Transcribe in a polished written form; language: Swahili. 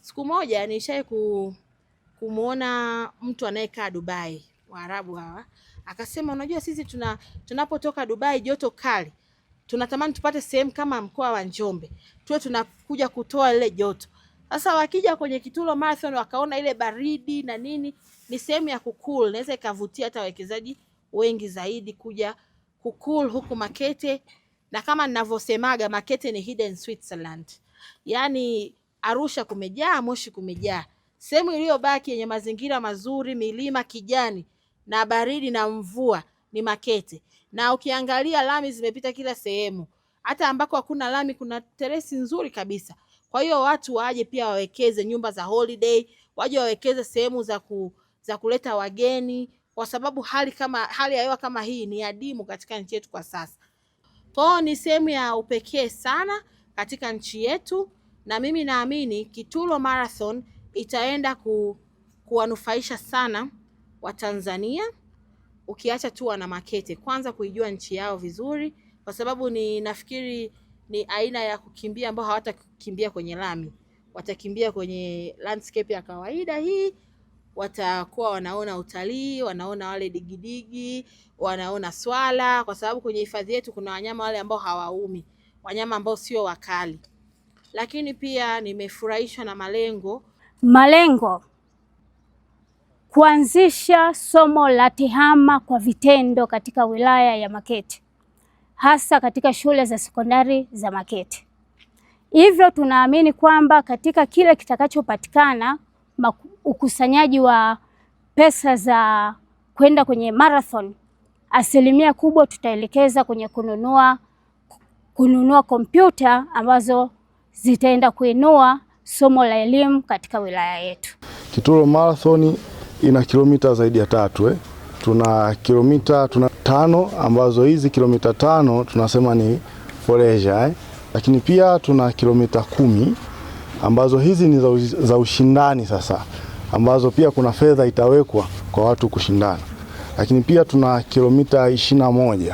Siku moja nishai kumuona mtu anayekaa Dubai, Waarabu hawa, akasema unajua sisi tunapotoka Dubai joto kali, tunatamani tupate sehemu kama mkoa wa Njombe, tuwe tunakuja kutoa ile joto. Sasa wakija kwenye Kitulo Marathon wakaona ile baridi na nini, ni sehemu ya kukul, naweza ikavutia hata wawekezaji wengi zaidi kuja kukul huku Makete. Na kama ninavyosemaga, Makete ni hidden Switzerland. Yaani Arusha kumejaa, Moshi kumejaa. Sehemu iliyobaki yenye mazingira mazuri, milima, kijani na baridi na mvua ni Makete. Na ukiangalia lami zimepita kila sehemu. Hata ambako hakuna lami kuna teresi nzuri kabisa. Kwa hiyo watu waje pia wawekeze nyumba za holiday, waje wawekeze sehemu za kuleta wageni, kwa sababu hali ya hewa kama hii ni adimu katika nchi yetu kwa sasa. Kwa hiyo ni sehemu ya upekee sana katika nchi yetu, na mimi naamini Kitulo Marathon itaenda kuwanufaisha sana Watanzania, ukiacha tu wana Makete kwanza kuijua nchi yao vizuri, kwa sababu nafikiri ni aina ya kukimbia ambao hawatakimbia kwenye lami, watakimbia kwenye landscape ya kawaida hii. Watakuwa wanaona utalii, wanaona wale digidigi, wanaona swala, kwa sababu kwenye hifadhi yetu kuna wanyama wale ambao hawaumi, wanyama ambao sio wakali. Lakini pia nimefurahishwa na malengo kuanzisha somo la TEHAMA kwa vitendo katika wilaya ya Makete, hasa katika shule za sekondari za Makete. Hivyo tunaamini kwamba katika kile kitakachopatikana, ukusanyaji wa pesa za kwenda kwenye marathon, asilimia kubwa tutaelekeza kwenye kununua kompyuta ambazo zitaenda kuinua somo la elimu katika wilaya yetu. Kitulo Marathon ina kilomita zaidi ya 3. Tuna kilomita 5 ambazo hizi kilomita 5 tunasema ni for leisure, lakini pia tuna kilomita 10 ambazo hizi ni za ushindani sasa, ambazo pia kuna fedha itawekwa kwa watu kushindana. Lakini pia tuna kilomita 21